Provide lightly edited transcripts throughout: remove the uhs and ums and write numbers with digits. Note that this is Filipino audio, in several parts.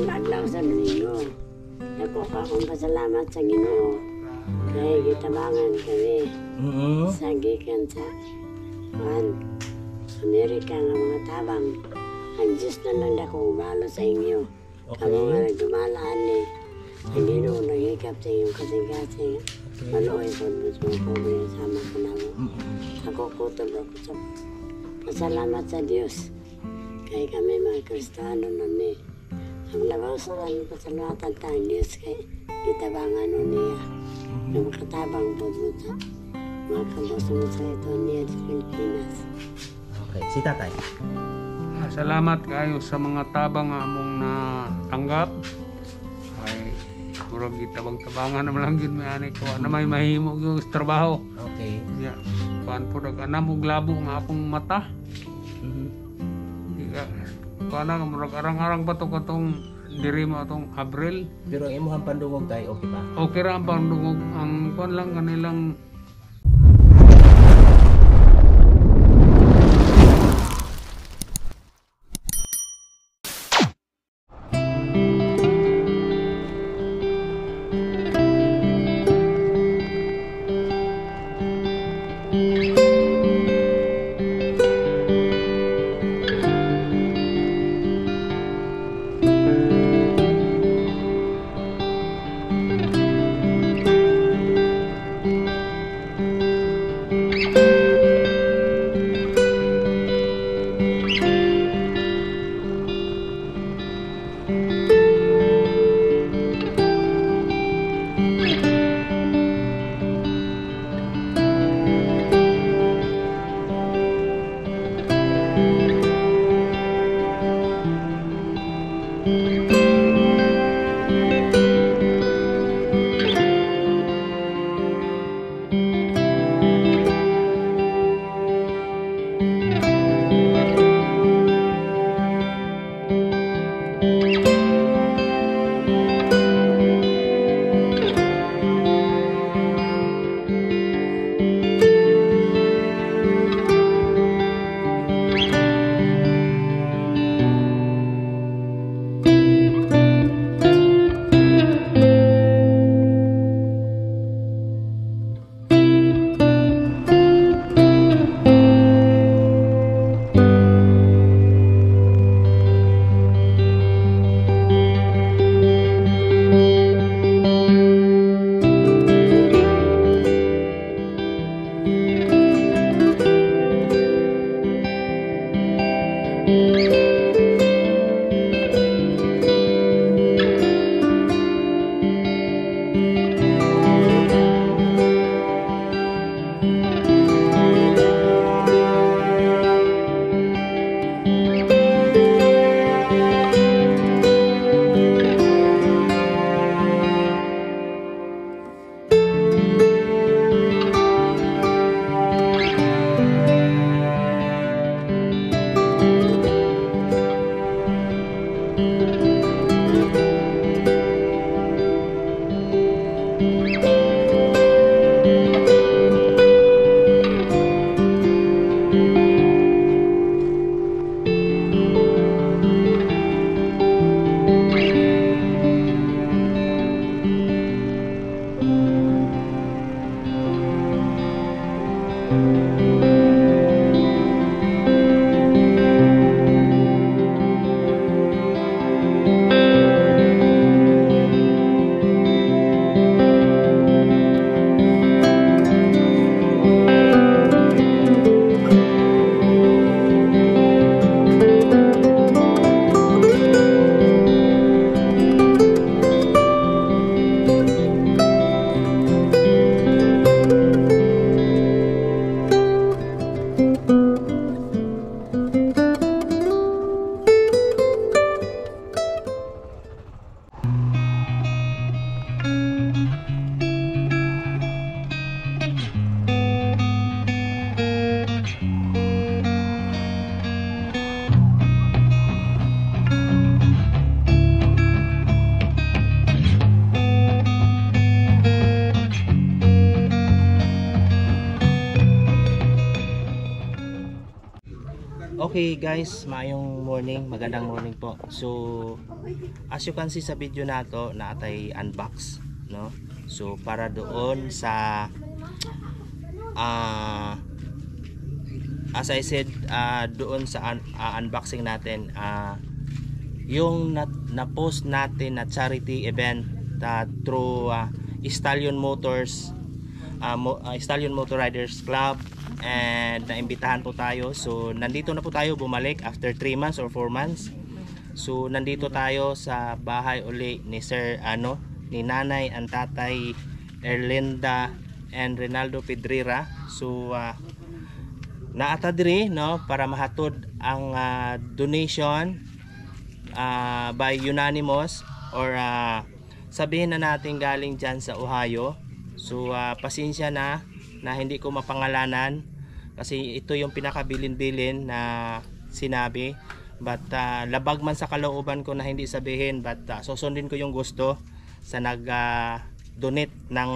adlaw sa Domingo. Ako pa akong pasalamat sa Ginoo. Kaya gitabangan kami. Sa gikan sa Amerika nga mga tabang. Ang Diyos na lang akong balo sa inyo. Kamu nga nagdumalaan ni. Ang Ginoo nagikap sa inyong kasing-kasing. Maluoy po sa pobre sama ka namin. Ako kutob ako sa pasalamat sa Diyos. Kaya kami mga Kristiyano namin. Ang labaw sa kanyang pasalamatan tayong Diyos kay itabangan nun niya. Na makatabang po sa mga kabosong sa ito niya sa Pilipinas. Okay, si tatay. Salamat kayo sa mga tabang among natanggap. Ay, murag itabang-tabangan naman lang yun may ani ko. Na may mahimo yung trabaho. Okay. Yeah. Kuan po nag-anam og labo nga akong mata. Kuan nga murag arang-arang pa to katong diri mo atong Abril. Pero ang imuhang pandungog tayo, okay pa? Okay ra ang pandungog. Ang kuan lang kanilang Okay guys, maayong morning, magandang morning po. So as you can see sa video na to, naatay unbox, no? So para doon sa as I said, doon sa unboxing natin, yung na-post natin na charity event through Stallion Motors, Stallion Motor Riders Club, and naimbitahan po tayo. So nandito na po tayo bumalik after 3 months or 4 months. So nandito tayo sa bahay uli ni Sir ni Nanay and Tatay Erlinda and Rinaldo Pedrera. So naata diri, no, para mahatod ang donation by unanimous, or sabihin na natin galing dyan sa Ohio. So pasensya na hindi ko mapangalanan kasi ito yung pinakabilin-bilin na sinabi, but labag man sa kalooban ko na hindi sabihin, but susundin ko yung gusto sa nag-donate ng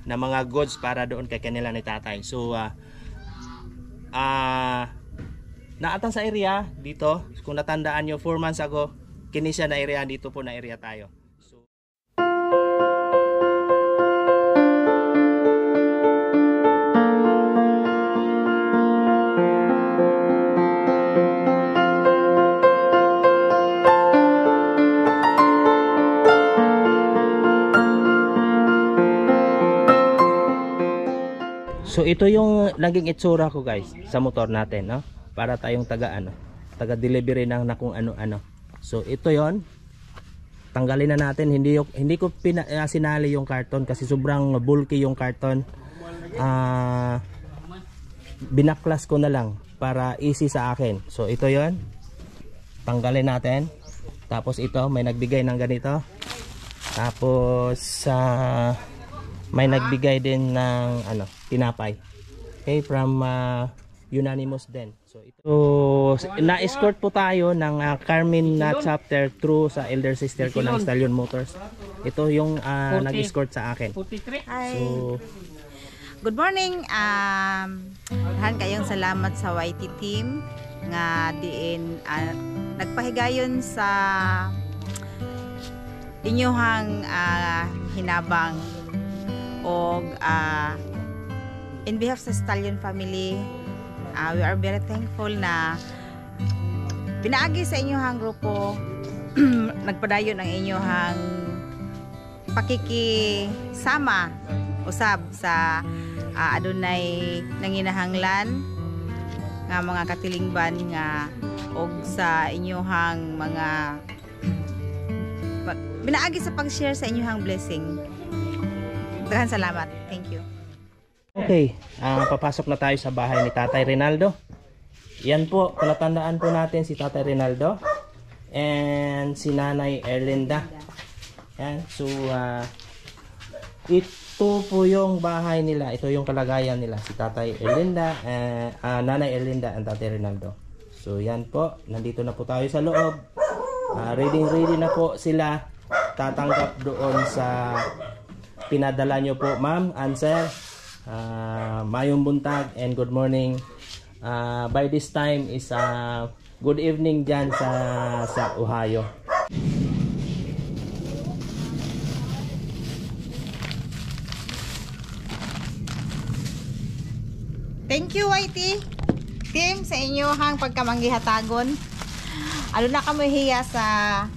mga goods para doon kay kanila ni tatay. So naatan sa area dito, kung natandaan nyo 4 months ago, kini siya na area, dito po na area tayo. So ito yung naging itsura ko guys sa motor natin, no? Para tayong taga delivery ng na kung ano-ano. So ito yon. Tanggalin na natin, hindi ko sinali yung karton kasi sobrang bulky yung karton. Binaklas ko na lang para easy sa akin. So ito yon. Tanggalin natin. Tapos ito may nagbigay ng ganito. Tapos may nagbigay din ng tinapay. Okay, from unanimous din. So ito, na-escort po tayo ng Carmen na chapter through sa elder sister ko ng Stallion Motors. Ito yung nag-escort sa akin. Hi. So Good morning. Dahan kayong salamat sa YT team nga diin nagpahigayon sa inyohang hinabang, og in behalf sa Stallion family, we are very thankful na pinaagi sa inyohang grupo nagpadayon ang inyohang pakikisama usab sa adunay nanginahanglan nga mga katilingban nga og sa inyohang mga pinaagi sa pag-share sa inyohang blessing. Daghang salamat. Thank you. okay, papasok na tayo sa bahay ni Tatay Rinaldo. Yan po, palatandaan po natin si Tatay Rinaldo and si Nanay Erlinda. Yan, so ito po yung bahay nila. Ito yung kalagayan nila, si Tatay Erlinda, Nanay Erlinda and Tatay Rinaldo. So yan po, nandito na po tayo sa loob. Ready na po sila tatanggap doon sa pinadala nyo po, ma'am and sir. Mayong buntag and good morning. By this time is good evening dyan sa Ohio. Thank you, YT team, sa inyohang pagkamanggihatagon. Ano na kami hiya sa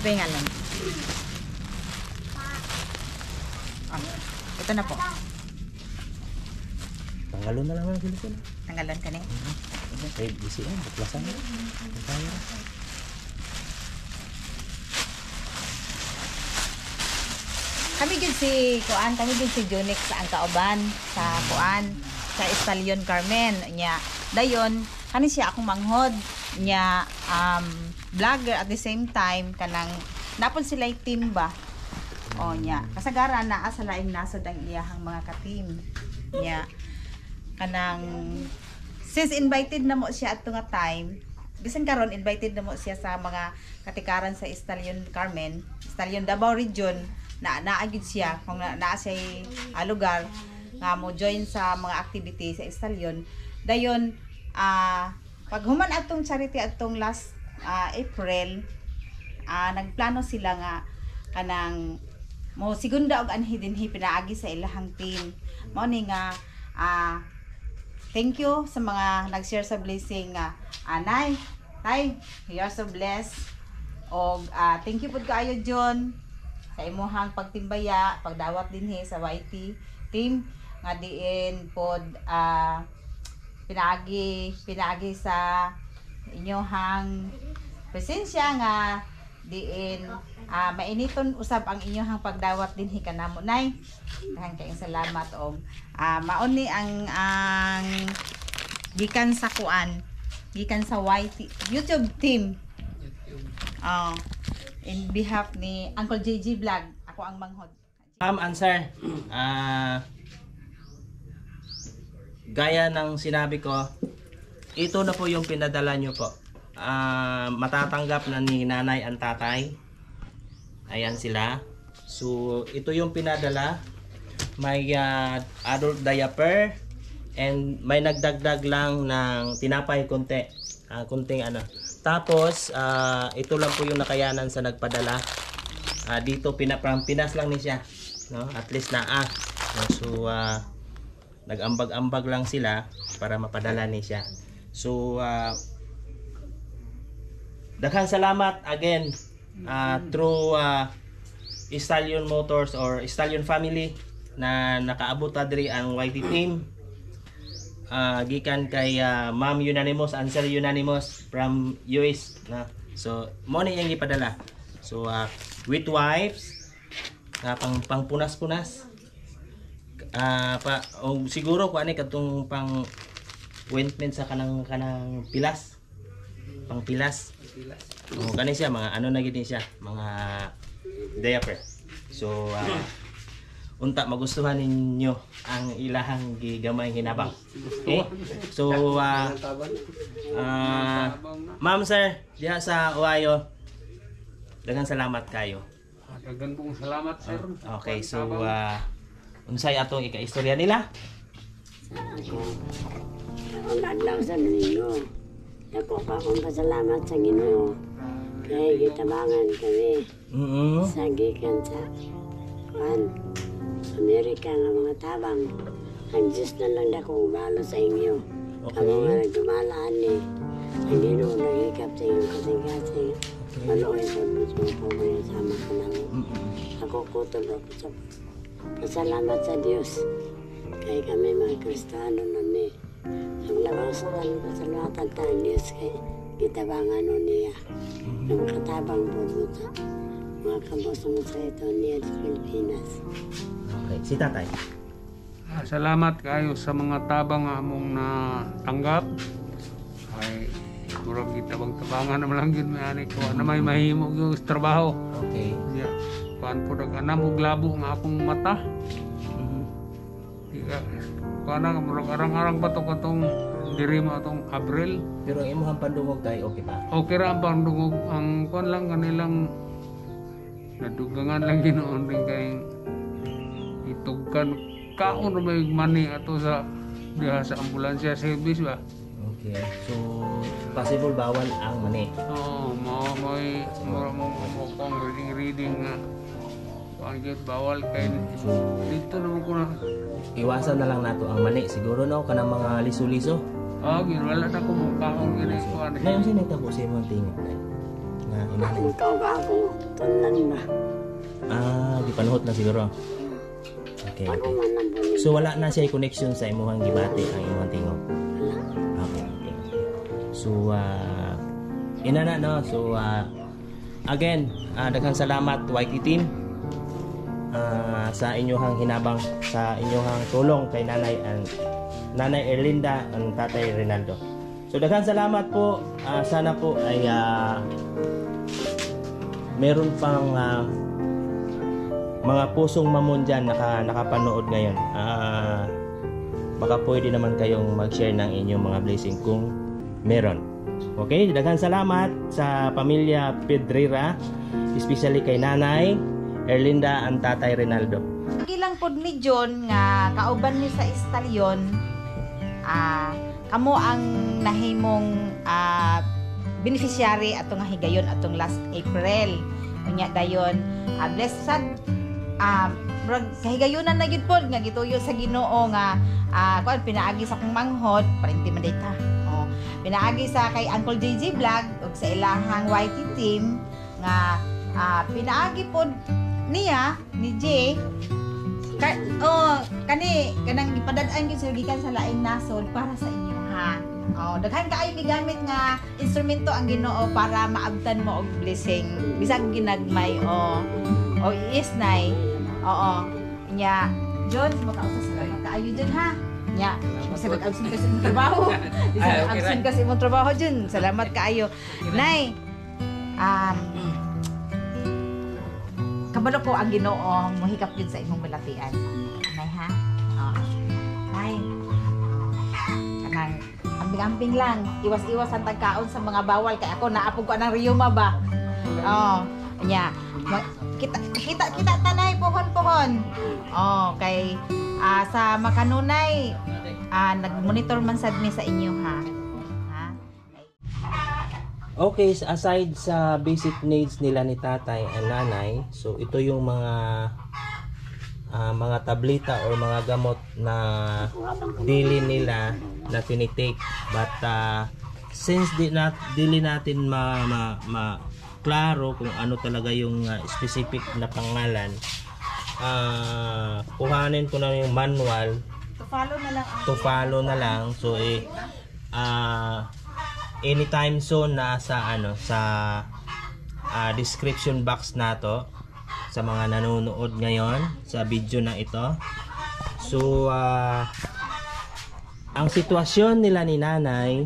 pingalan. Ito na po. Tanggalon na lang ang silikon. Tanggalon ka na. Okay, busy na. Baklasan na. Kami gid si Kuan, kami gid si Junix sa ang kauban sa Kuan, sa Stallion Carmen nya. Dayon kani siya akong manghod nya, vlogger at the same time kanang napon sila team ba. O nya, kasagaran naa sa laing nasod ang iyahang mga ka-team nya. Kanang since invited na mo siya at nga time, bisan karon invited na mo siya sa mga katikaran sa Stallion Carmen, Stallion Davao region, na naagid siya kung naa siya lugar nga mo join sa mga activity sa Estalyon. Dayon pag human atong charity atong last April, nagplano sila nga kanang mo segunda og anhi dinhi pinaagi sa ilahang team. Mao ni nga thank you sa mga nag-share sa blessing Nay, you are so blessed. Og thank you pud kaayo John sa imuhang pagtimbaya, pagdawat dinhi sa YT team nga diin pod pinaagi sa inyohang presensya nga diin mainiton usab ang inyong pagdawat dinhi kanamo Nay. Daghang kayong salamat og maon ni ang gikan sa kuan, gikan sa YT YouTube team. In behalf ni Uncle JJ Vlog, ako ang manghod. Ma'am and sir, gaya ng sinabi ko, ito na po yung pinadala nyo po. Matatanggap na ni nanay ang tatay. Ayan sila. So ito yung pinadala. May adult diaper and may nagdagdag lang ng tinapay konti. Kunting ano. Tapos ito lang po yung nakayanan sa nagpadala. Dito Pinas lang ni siya, no? At least na so nag-ambag-ambag lang sila para mapadala ni siya. So daghang salamat again through Estalyon Motors or Estalyon family na nakaabot ta diri ang YT team. Gikan kay Ma'am Unanimous and Sir Unanimous from US na. So mo ni yang ipadala. So with wipes pang punas-punas. Siguro ko ani katong pang ointment sa kanang pilas. Pang pilas. Kani siya mga ano na gid siya, mga diaper. So unta magustuhan ninyo ang ilahang gigamay hinabang. Okay? So Ma'am Sir, diha sa Ohio, daghang salamat kayo. Daghang pong salamat sir. Okay, so unsay atong ika-istorya nila? Ang adlaw sa Domingo, ako pa akong pasalamat sa Ginoo. Kaya gitabangan kami sa gikan sa Amerika nga mga tabang. Ang Diyos na lang dako balo sa inyo. Kamo nga nagdumalaan ni ang Ginoo nagikap sa inyo kasing-kasing. Maluoy sa mga pobre sama ka namin. Ako kutob ako sa pasalamat sa Diyos. Kaya kami mga Kristiyano namin. Ang labasan pasalamatan tayo Diyos kay gitabangan nun niya. Ang makatabang po sa mga kabosong sa ito niya sa Pilipinas. Okay, si tatay. Salamat kayo sa mga tabang among natanggap. Ay murag gitabang-tabangan naman lang yun may ani ko na may mahimo yung trabaho. Okay. Kuan po nag-anam og labo nga akong mata. Kuan murag arang-arang pa to katong diri mo atong April. Pero imong pandungog tay okay pa? Okay ra ang pandungog, ang kuan lang kanilang nadugangan lang ginoon rin kay itugkan kaon na may money ato sa diha sa ambulansya service ba. Okay. So possible bawal ang mani. Oo, may kung reading nga panggit bawal kay dito naman ko na Iwasan na lang nato ang mani siguro no kanang mga liso-liso. Wala na ko mong kaong gini ko ano. Ngayon sinagtabo sa imong tingin na inanay. Ikaw ba ako tunan ba? Di panuhot na siguro. Okay. Ako man ang bunin. So wala na siya connection sa imong gibati ang imong tingog. Okay. So inana no. So again, daghang salamat YT team sa inyong hinabang, sa inyong tulong kay Nanay Erlinda and Tatay Rinaldo. So daghang salamat po. Sana po ay meron pang mga pusong mamon dyan nakapanood ngayon. Baka pwede naman kayong mag-share ng inyong mga blessing kung meron. Okay, daghang salamat sa pamilya Pedrera, especially kay Nanay Erlinda and Tatay Rinaldo. Ilang pod ni John nga kauban ni sa istalyon, kamo ang nahimong beneficiary atong nga higayon atong last April. Unya dayon blessed kahigayonan na gyud pod nga gituyo sa Ginoo nga kuan pinaagi sa akong manghod parenti man data. Pinaagi sa kay Uncle JJ Vlog ug sa ilahang YT team nga pinaagi pod niya ni J kanang gipadad-an gyud sa gikan sa laing nasod para sa inyo ha. Daghan kaayo gigamit nga instrumento ang Ginoo para maabtan mo og blessing bisag ginagmay is nay. Oo. Nya John makausas sa kaayo John ha. Nya masabot absent ka sa imong trabaho. Absent ka sa imong trabaho John. Salamat kaayo. Nay. Kabalo ko ang Ginoo mohikap gyud sa imong balatian. Nay ha. Nay. Kanang amping-amping lang. Iwas-iwas ang tagkaon sa mga bawal kay ako naapog ko anang riyuma ba. Nya kita tanay pohon-pohon. Kay sa makanunay nag-monitor man sad mi sa inyo ha. Okay, aside sa basic needs nila ni tatay and nanay, so ito yung mga tableta or mga gamot na dili nila na tinitake. But since dili natin klaro kung ano talaga yung specific na pangalan, kuhanin ko na yung manual to follow na lang. So anytime soon nasa sa description box nato sa mga nanonood ngayon sa video na ito. So ang sitwasyon nila ni nanay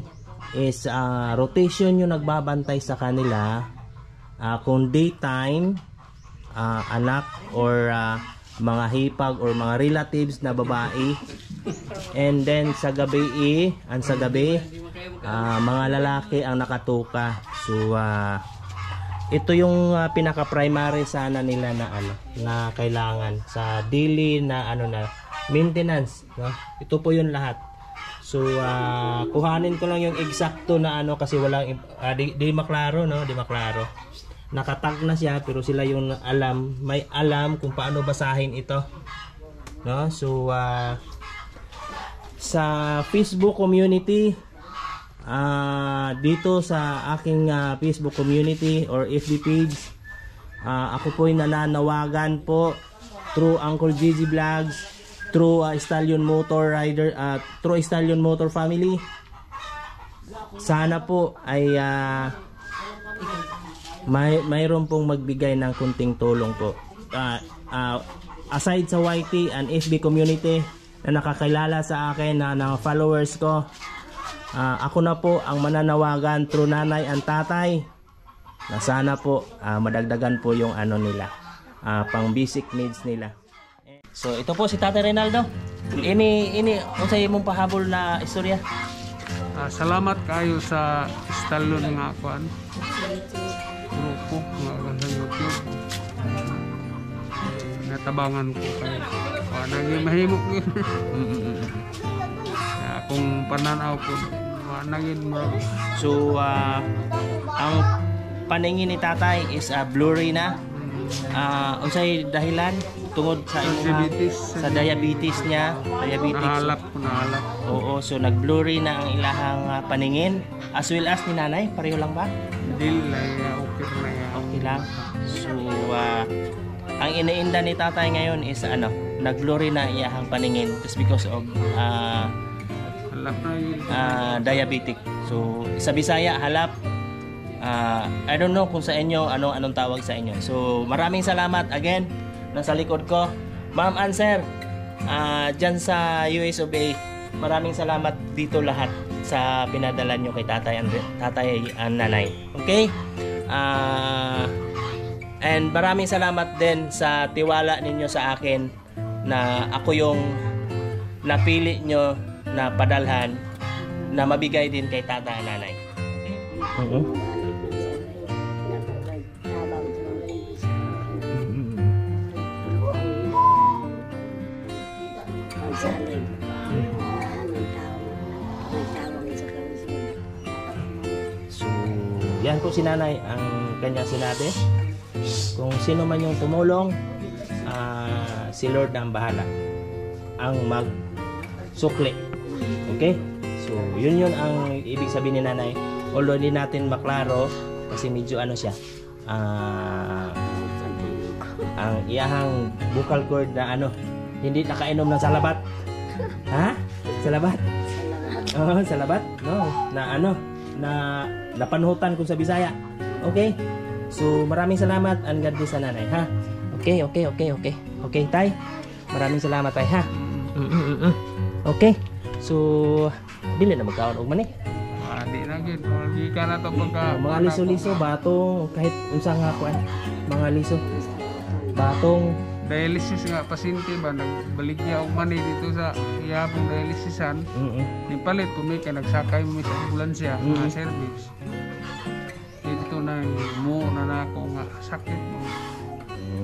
is rotation yung nagbabantay sa kanila. Kung daytime anak or mga hipag or mga relatives na babae, and then sa gabi mga lalaki ang nakatuka. So ito yung pinaka-primary sana nila na kailangan sa daily na maintenance, no? Ito po yun lahat. So kuhanin ko lang yung eksakto na kasi walang di maklaro, no? Di maklaro. Nakatag na siya pero sila yung may alam kung paano basahin ito, no? So sa Facebook community, dito sa aking Facebook community or FB page, ako po ay nananawagan po through Uncle JJ Vlogs, through Stallion Motor Rider, through Stallion Motor family. Sana po ay mayroon pong magbigay ng kunting tulong po. Aside sa YT and FB community na nakakilala sa akin na followers ko, ako na po ang mananawagan through nanay and tatay na sana po madagdagan po yung nila, pang basic needs nila. So ito po si Tatay Reynaldo. Ini unsay imong pahabol na istorya? Salamat kayo sa Stallion nga kuan. Grupo nga sa YouTube. Natabangan ko kayo. Naging mahimok yun. Kung pananaw ko naging so ang paningin ni tatay is blurry na. Unsay dahilan tungod sa sa diabetes niya, nahalap. Oo, so nag-blurry na ang ilahang paningin as well as ni nanay, pareho lang ba? Okay lang. So ang iniinda ni tatay ngayon is nag-blurry na iyahang paningin just because of diabetic. So sa Bisaya halap. I don't know kung sa inyo anong tawag sa inyo. So maraming salamat again nasa likod ko, Ma'am and Sir, dyan sa US of A. Maraming salamat dito lahat sa pinadala nyo kay tatay and nanay. Okay? And maraming salamat din sa tiwala ninyo sa akin na ako yung napili nyo na padalhan na mabigay din kay tatay and nanay. Okay? yan po si nanay ang kanyang sinabi. Kung sino man yung tumulong, si Lord na ang bahala. Ang magsukli. Okay? So, yun ang ibig sabihin ni nanay. Although hindi natin maklaro, kasi medyo ano siya, ang iyahang vocal cord na ano, hindi nakainom ng salabat. Ha? Salabat? Oo, salabat? No, na ano, na napanhutan kung sa Bisaya. Okay? So, maraming salamat and God bless sa nanay, ha? Okay. Okay, tay. Maraming salamat, tay, ha? Okay. So, dili na magkaon og mani. Di na gid, di ka na to pagka Mga liso-liso, batong, kahit unsa nga kuan. Mga liso. Batong. dialysis nga pasyente ba nagbalik niya og money dito sa iyapong dialysisan. Ni palit kung ka nagsakay mo sa ambulansya nga service. Dito na mo na nako nga sakit mo.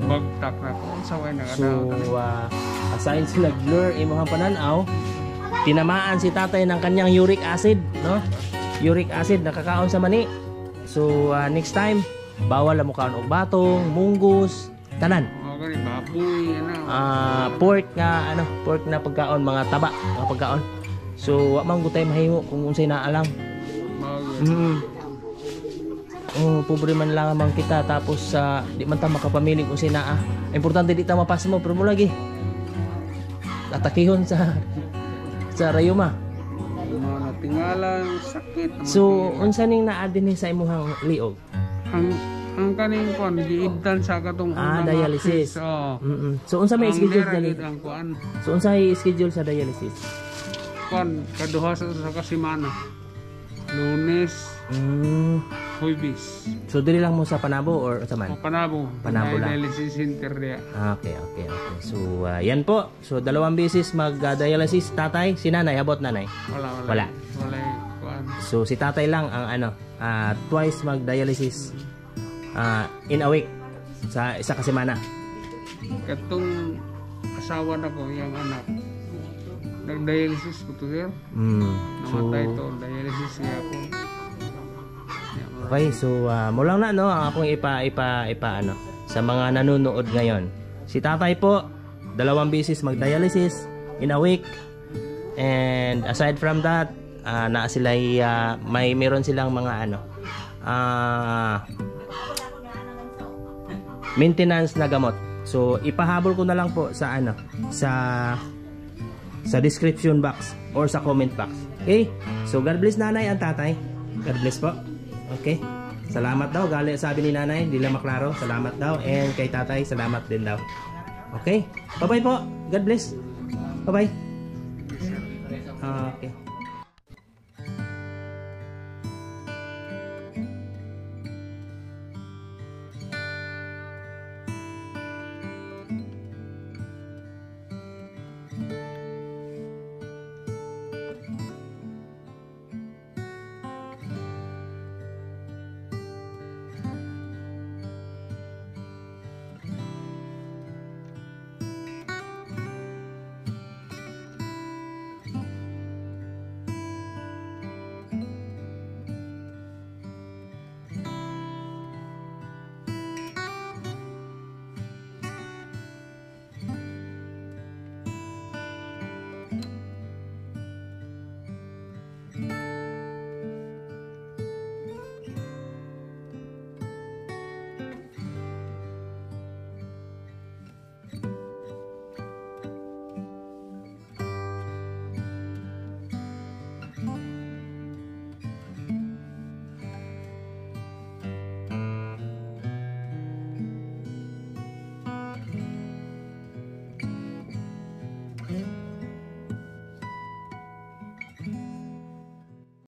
Bagtak na ko sa way na So, aside sa nag-blur imong pananaw, tinamaan si tatay ng kanyang uric acid, no? Uric acid nakakaon sa mani. So, next time, bawal na mo kaon og batong, munggus, tanan. Okay, baboy ano. Pork na pagkaon, mga taba, mga pagkaon. So, wa man gutay mahimo kung unsay naalang. Pobre man lang man kita tapos di man ta makapamili kung unsay naa. Importante di ta mapas mo, pero mo lagi atakihon sa rayuma. Mga tingalan sakit. So, unsa ning naa dinhi sa imong liog? Ang kaning kon giibdan sa katong dialysis. So unsa may schedule dialysis? So unsa may schedule sa dialysis? Kon kaduha sa kasimana. Lunes, Huwebes. So dili lang mo sa Panabo or sa man? Panabo lang. Dialysis center dia. Okay. So yan po. So 2 beses mag-dialysis tatay, si nanay abot nanay. Wala. So si tatay lang ang twice mag-dialysis. In a week sa isa ka semana. Katong asawa na ko yung anak nag-dialysis ko to sir. Namatay to dialysis niya ako. Okay, so mo lang na no ang akong ipa sa mga nanonood ngayon. Si tatay po 2 beses mag-dialysis in a week. And aside from that, na sila meron silang mga maintenance na gamot. So ipahabol ko na lang po sa sa description box or sa comment box. Okay? So God bless nanay and tatay. God bless po. Okay? Salamat daw. Gali sabi ni nanay, hindi lang maklaro. Salamat daw. And kay tatay, salamat din daw. Okay? Bye-bye po. God bless. Bye-bye.